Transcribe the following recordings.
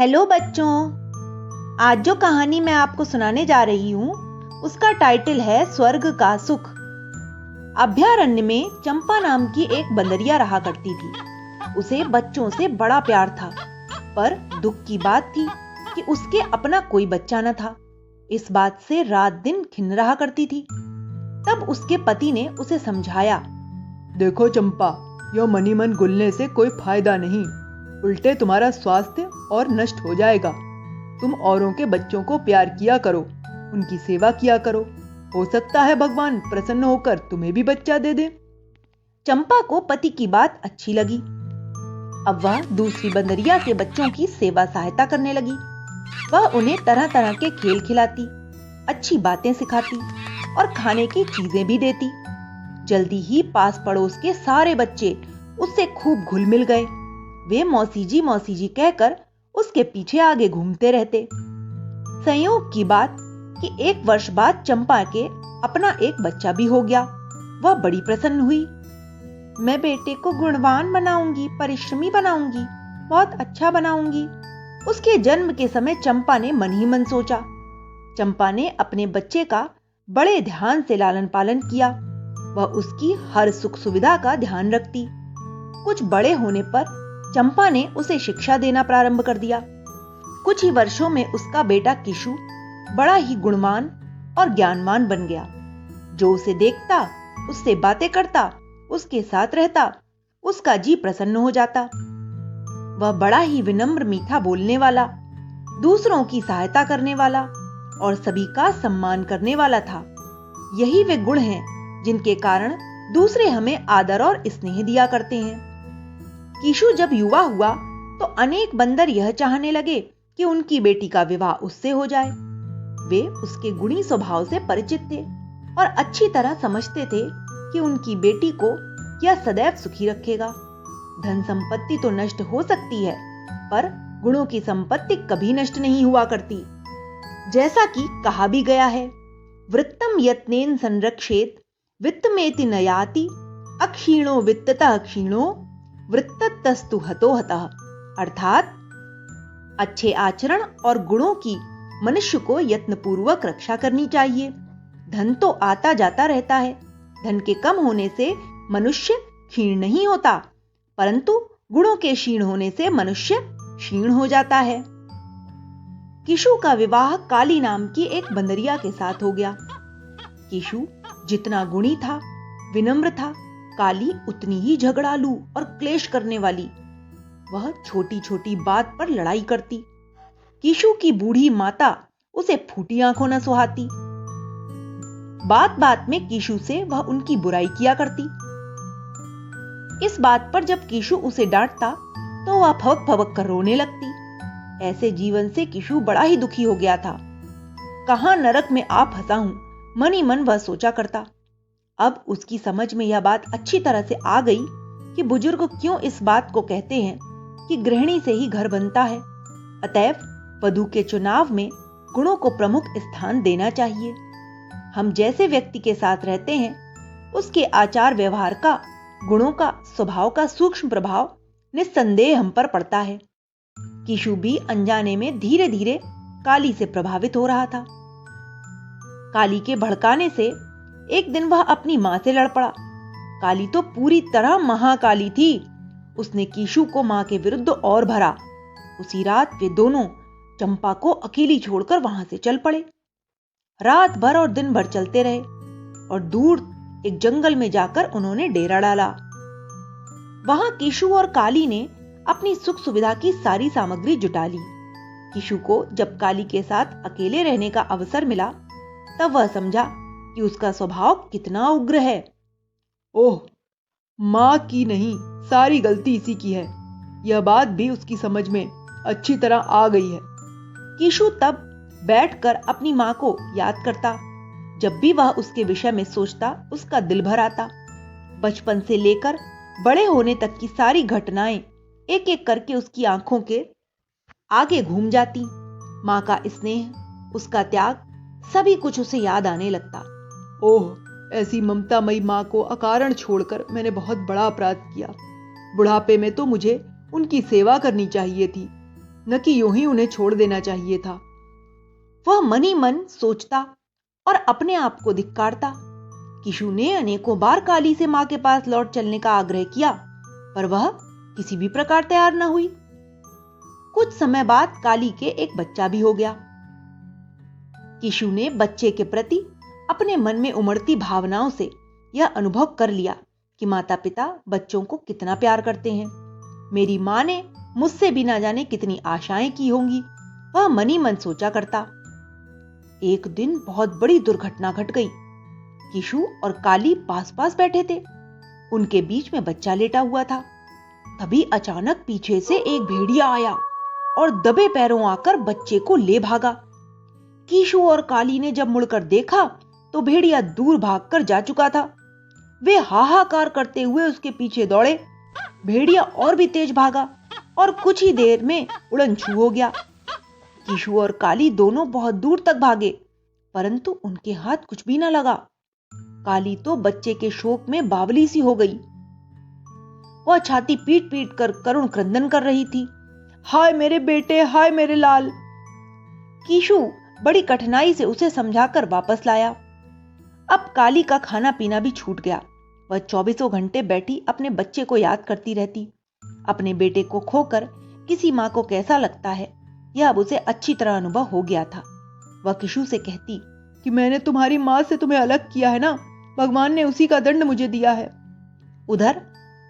Hello बच्चों। आज जो कहानी मैं आपको सुनाने जा रही हूँ उसका टाइटल है स्वर्ग का सुख। अभयारण्य में चंपा नाम की एक बंदरिया रहा करती थी। उसे बच्चों से बड़ा प्यार था, पर दुख की बात थी कि उसके अपना कोई बच्चा न था। इस बात से रात दिन खिन्न रहा करती थी। तब उसके पति ने उसे समझाया, देखो चंपा, यह मनी मन गुलने से कोई फायदा नहीं, उल्टे तुम्हारा स्वास्थ्य और नष्ट हो जाएगा। तुम औरों के बच्चों को प्यार किया करो, उनकी सेवा किया करो, हो सकता है भगवान प्रसन्न होकर तुम्हें भी बच्चा दे दे। चंपा को पति की बात अच्छी लगी। अब वह दूसरी बंदरिया के बच्चों की सेवा सहायता करने लगी। वह उन्हें तरह तरह के खेल खिलाती, अच्छी बातें सिखाती और खाने की चीजें भी देती। जल्दी ही पास पड़ोस के सारे बच्चे उससे खूब घुल मिल गए। वे मौसी जी कहकर उसके पीछे आगे घूमते रहते। संयोग की बात कि एक वर्ष बाद चंपा के अपना एक बच्चा भी हो गया। वह बड़ी प्रसन्न हुई। मैं बेटे को गुणवान बनाऊंगी, परिश्रमी बनाऊंगी, बहुत अच्छा बनाऊंगी। उसके जन्म के समय चंपा ने मन ही मन सोचा। चंपा ने अपने बच्चे का बड़े ध्यान से लालन पालन किया। वह उसकी हर सुख सुविधा का ध्यान रखती। कुछ बड़े होने पर चंपा ने उसे शिक्षा देना प्रारंभ कर दिया। कुछ ही वर्षों में उसका बेटा किशु बड़ा ही गुणवान और ज्ञानवान बन गया। जो उसे देखता, उससे बातें करता, उसके साथ रहता, उसका जी प्रसन्न हो जाता। वह बड़ा ही विनम्र, मीठा बोलने वाला, दूसरों की सहायता करने वाला और सभी का सम्मान करने वाला था। यही वे गुण हैं जिनके कारण दूसरे हमें आदर और स्नेह दिया करते हैं। किशु जब युवा हुआ तो अनेक बंदर यह चाहने लगे कि उनकी बेटी का विवाह उससे हो जाए। वे उसके गुणी स्वभाव से परिचित थे और अच्छी तरह समझते थे कि उनकी बेटी को यह सदैव सुखी रखेगा। धन संपत्ति तो नष्ट हो सकती है, पर गुणों की संपत्ति कभी नष्ट नहीं हुआ करती। जैसा कि कहा भी गया है, वृत्तम यत्नेन संरक्षेत वित्तमेति न याति, अक्षीणो वित्ततः क्षीणो वृत्तस्तु हतो हतः। अर्थात अच्छे आचरण और गुणों की मनुष्य को यत्नपूर्वक रक्षा करनी चाहिए। धन तो आता जाता रहता है। धन के कम होने से मनुष्य क्षीण नहीं होता, परंतु गुणों के क्षीण होने से मनुष्य क्षीण हो जाता है। किशु का विवाह काली नाम की एक बंदरिया के साथ हो गया। किशु जितना गुणी था, विनम्र था, काली उतनी ही झगड़ालू और क्लेश करने वाली। वह छोटी छोटी बात पर लड़ाई करती। किशु की बूढ़ी माता उसे फूटी आंखों न सुहाती। बात बात में किशु से वह उनकी बुराई किया करती। इस बात पर जब किशु उसे डांटता तो वह फवक फवक कर रोने लगती। ऐसे जीवन से किशु बड़ा ही दुखी हो गया था। कहां नरक में आ फंसा हूं, मन ही मन वह सोचा करता। अब उसकी समझ में यह बात अच्छी तरह से आ गई कि बुजुर्ग क्यों इस बात को कहते हैं कि गृहिणी से ही घर बनता है। अतएव वधू के चुनाव में गुणों को प्रमुख स्थान देना चाहिए। हम जैसे व्यक्ति के साथ रहते हैं, उसके आचार व्यवहार का, गुणों का, स्वभाव का सूक्ष्म प्रभाव निस्संदेह हम पर पड़ता है। किशु भी अनजाने में धीरे धीरे काली से प्रभावित हो रहा था। काली के भड़काने से एक दिन वह अपनी मां से लड़ पड़ा। काली तो पूरी तरह महाकाली थी। उसने किशु को मां के विरुद्ध और भरा। उसी रात वे दोनों चंपा को अकेली छोड़कर वहां से चल पड़े। रात भर और दिन भर चलते रहे और दूर एक जंगल में जाकर उन्होंने डेरा डाला। वहां किशु और काली ने अपनी सुख सुविधा की सारी सामग्री जुटा ली। किशु को जब काली के साथ अकेले रहने का अवसर मिला, तब वह समझा कि उसका स्वभाव कितना उग्र है। ओह, मां की नहीं, सारी गलती इसी की है। यह बात भी उसकी समझ में अच्छी तरह आ गई है। किशु तब बैठकर अपनी मां को याद करता। जब भी वह उसके विषय में सोचता, उसका दिल भर आता। बचपन से लेकर बड़े होने तक की सारी घटनाएं एक एक करके उसकी आंखों के आगे घूम जाती। मां का स्नेह, उसका त्याग, सभी कुछ उसे याद आने लगता। ओह, ऐसी ममतामयी मां को अकारण छोड़कर मैंने बहुत बड़ा अपराध किया। बुढ़ापे में तो मुझे उनकी सेवा करनी चाहिए थी। न कि यूं ही उन्हें छोड़ देना चाहिए था। वह मनी मन सोचता और अपने आप को धिक्कारता। किशु ने अनेकों बार काली से मां के पास लौट चलने का आग्रह किया, पर वह किसी भी प्रकार तैयार न हुई। कुछ समय बाद काली के एक बच्चा भी हो गया। किशु ने बच्चे के प्रति अपने मन में उमड़ती भावनाओं से यह अनुभव कर लिया कि माता पिता बच्चों को कितना प्यार करते हैं। मेरी मां ने मुझसे भी ना जाने कितनी आशाएं की होंगी, वह मनी मन सोचा करता। एक दिन बहुत बड़ी दुर्घटना घट गई। किशु और काली पास पास बैठे थे, उनके बीच में बच्चा लेटा हुआ था। तभी अचानक पीछे से एक भेड़िया आया और दबे पैरों आकर बच्चे को ले भागा। किशु और काली ने जब मुड़कर देखा तो भेड़िया दूर भागकर जा चुका था। वे हाहाकार करते हुए उसके पीछे दौड़े। भेड़िया और भी तेज भागा और कुछ ही देर में उड़न छू हो गया। किशु और काली दोनों बहुत दूर तक भागे, परंतु उनके हाथ कुछ भी न लगा। काली तो बच्चे के शोक में बावली सी हो गई। वह छाती पीट पीट कर करुण क्रंदन कर रही थी। हाय मेरे बेटे, हाय मेरे लाल। किशु बड़ी कठिनाई से उसे समझाकर वापस लाया। अब काली का खाना पीना भी छूट गया। वह 24 घंटे बैठी अपने बच्चे को याद करती रहती। अपने बेटे को खोकर किसी मां को कैसा लगता है, यह अब उसे अच्छी तरह अनुभव हो गया था। वह किशु से कहती कि मैंने तुम्हारी मां से तुम्हें अलग किया है ना, भगवान ने उसी का दंड मुझे दिया है। उधर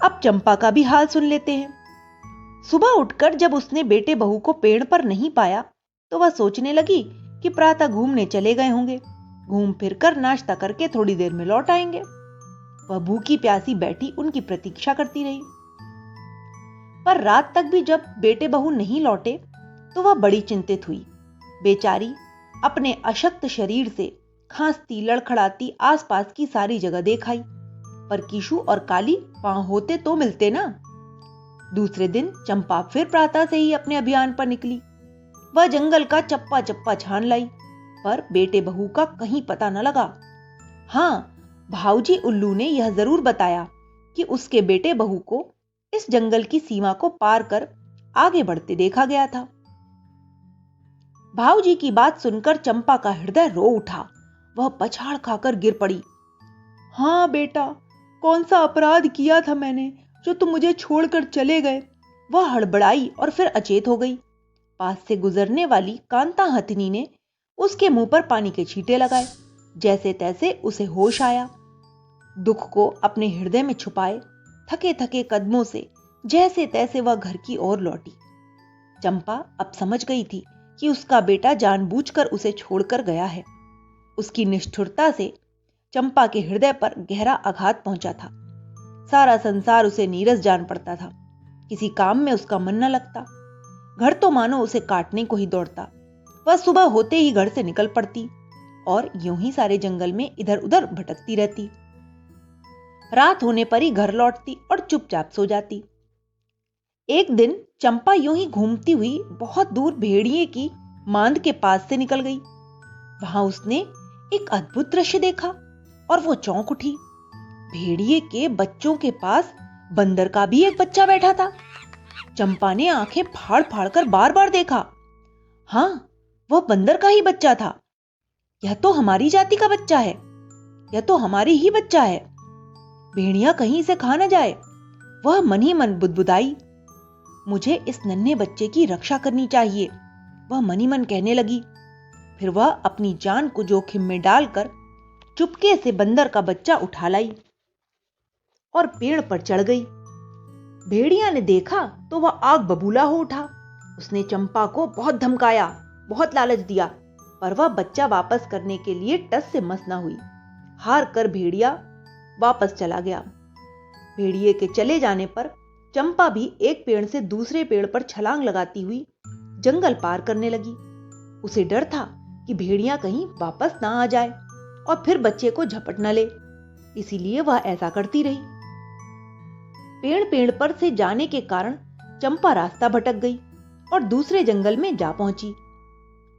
अब चंपा का भी हाल सुन लेते हैं। सुबह उठकर जब उसने बेटे बहू को पेड़ पर नहीं पाया तो वह सोचने लगी कि प्रातः घूमने चले गए होंगे, घूम फिर कर नाश्ता करके थोड़ी देर में लौट आएंगे। वह भूखी प्यासी बैठी उनकी प्रतीक्षा करती रही, पर रात तक भी जब बेटे बहू नहीं लौटे तो वह बड़ी चिंतित हुई। बेचारी अपने अशक्त शरीर से खांसती लड़खड़ाती आसपास की सारी जगह देख आई, पर किशु और काली वहां होते तो मिलते ना। दूसरे दिन चंपा फिर प्रातः से ही अपने अभियान पर निकली। वह जंगल का चप्पा चप्पा छान लाई, पर बेटे बहू का कहीं पता न लगा। हां, भाऊजी उल्लू ने यह जरूर बताया कि उसके बेटे बहू को इस जंगल की सीमा को पार कर आगे बढ़ते देखा गया था। भाऊजी की बात सुनकर चंपा का हृदय रो उठा। वह पछाड़ खाकर गिर पड़ी। हाँ बेटा, कौन सा अपराध किया था मैंने जो तुम मुझे छोड़कर चले गए। वह हड़बड़ाई और फिर अचेत हो गई। पास से गुजरने वाली कांता हथिनी ने उसके मुंह पर पानी के छींटे लगाए। जैसे तैसे उसे होश आया। दुख को अपने हृदय में छुपाए थके थके कदमों से जैसे तैसे वह घर की ओर लौटी। चंपा अब समझ गई थी कि उसका बेटा जानबूझकर उसे छोड़कर गया है। उसकी निष्ठुरता से चंपा के हृदय पर गहरा आघात पहुंचा था। सारा संसार उसे नीरस जान पड़ता था। किसी काम में उसका मन न लगता। घर तो मानो उसे काटने को ही दौड़ता। वह सुबह होते ही घर से निकल पड़ती और यूं ही सारे जंगल में इधर उधर भटकती रहती। रात होने पर ही घर लौटती और चुपचाप सो जाती। एक दिन चंपा यूं ही घूमती हुई बहुत दूर भेड़िए की मांद के पास से निकल गई। वहां उसने एक अद्भुत दृश्य देखा और वो चौंक उठी। भेड़िए के बच्चों के पास बंदर का भी एक बच्चा बैठा था। चंपा ने आंखें फाड़ फाड़ कर बार बार देखा। हां, वह बंदर का ही बच्चा था। यह तो हमारी जाति का बच्चा है, यह तो हमारी ही बच्चा है। भेड़िया कहीं से खा न जाए। वह मन ही मन बुदबुदाई, मुझे इस नन्हे बच्चे की रक्षा करनी चाहिए। वह मन ही मन कहने लगी। फिर वह अपनी जान को जोखिम में डालकर चुपके से बंदर का बच्चा उठा लाई और पेड़ पर चढ़ गई। भेड़िया ने देखा तो वह आग बबूला हो उठा। उसने चंपा को बहुत धमकाया, बहुत लालच दिया, पर वह बच्चा वापस करने के लिए टस से मस न हुई। हार कर भेड़िया वापस चला गया। भेड़िए के चले जाने पर चंपा भी एक पेड़ से दूसरे पेड़ पर छलांग लगाती हुई जंगल पार करने लगी। उसे डर था कि भेड़िया कहीं वापस ना आ जाए और फिर बच्चे को झपट न ले, इसीलिए वह ऐसा करती रही। पेड़ पेड़ पर से जाने के कारण चंपा रास्ता भटक गई और दूसरे जंगल में जा पहुंची।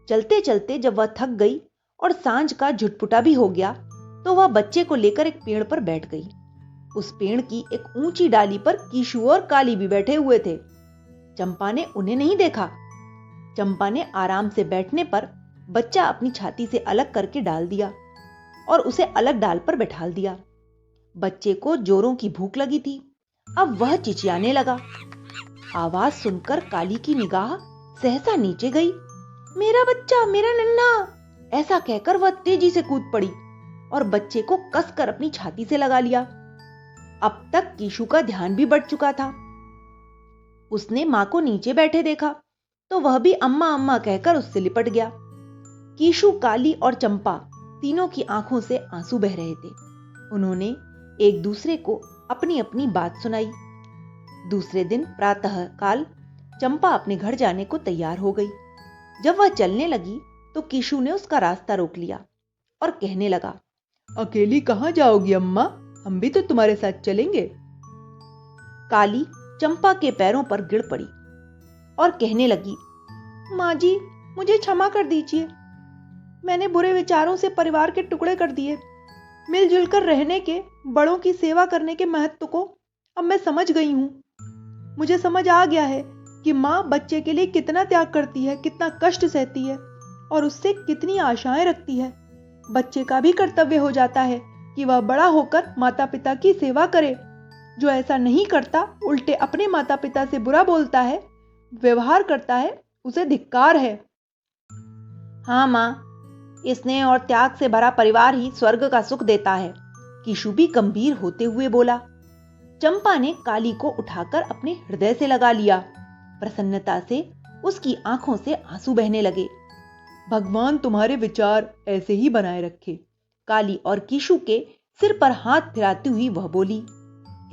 चलते चलते जब वह थक गई और सांझ का झुटपुटा भी हो गया तो वह बच्चे को लेकर एक पेड़ पर बैठ गई। उस पेड़ की एक ऊंची डाली पर किशु और काली भी बैठे हुए थे। चंपा ने उन्हें नहीं देखा, चंपा ने आराम से बैठने पर बच्चा अपनी छाती से अलग करके डाल दिया और उसे अलग डाल पर बैठाल दिया। बच्चे को जोरों की भूख लगी थी। अब वह चिचियाने लगा। आवाज सुनकर काली की निगाह सहसा नीचे गई। मेरा बच्चा, मेरा नन्हा, ऐसा कहकर वह तेजी से कूद पड़ी और बच्चे को कसकर अपनी छाती से लगा लिया। अब तक कीशु का ध्यान भी बढ़ चुका था। उसने मां को नीचे बैठे देखा तो वह भी अम्मा अम्मा कहकर उससे लिपट गया। कीशु, काली और चंपा तीनों की आंखों से आंसू बह रहे थे। उन्होंने एक दूसरे को अपनी अपनी बात सुनाई। दूसरे दिन प्रातः काल चंपा अपने घर जाने को तैयार हो गई। जब वह चलने लगी तो कीशु ने उसका रास्ता रोक लिया और कहने लगा, अकेली कहाँ जाओगी अम्मा? हम भी तो तुम्हारे साथ चलेंगे। काली चंपा के पैरों पर गिर पड़ी और कहने लगी, माँ जी, मुझे क्षमा कर दीजिए। मैंने बुरे विचारों से परिवार के टुकड़े कर दिए। मिलजुल कर रहने के, बड़ों की सेवा करने के महत्व को अब मैं समझ गई हूं। मुझे समझ आ गया है कि माँ बच्चे के लिए कितना त्याग करती है, कितना कष्ट सहती है और उससे कितनी आशाएं रखती है। बच्चे का भी कर्तव्य हो जाता है कि वह बड़ा होकर माता पिता की सेवा करे। जो ऐसा नहीं करता, उल्टे अपने माता पिता से बुरा बोलता है, व्यवहार करता है, उसे धिक्कार है। हाँ माँ, स्नेह और त्याग से भरा परिवार ही स्वर्ग का सुख देता है, कीशु भी गंभीर होते हुए बोला। चंपा ने काली को उठाकर अपने हृदय से लगा लिया। प्रसन्नता से उसकी आंखों से आंसू बहने लगे। भगवान तुम्हारे विचार ऐसे ही बनाए रखे। काली और कीशु के सिर पर हाथ फिराती हुई वह बोली।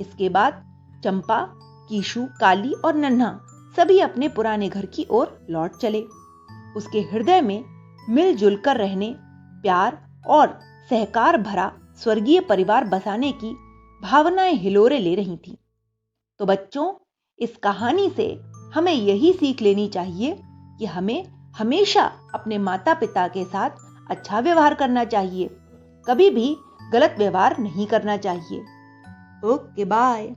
इसके बाद चंपा, कीशु, काली और नन्हा सभी अपने पुराने घर की ओर लौट चले। उसके हृदय में मिलजुल कर रहने, प्यार और सहकार भरा स्वर्गीय परिवार बसाने की भावनाएं हिलोरे ले रही थीं। तो बच्चों, इस कहानी से हमें यही सीख लेनी चाहिए कि हमें हमेशा अपने माता पिता के साथ अच्छा व्यवहार करना चाहिए, कभी भी गलत व्यवहार नहीं करना चाहिए। Okay, bye.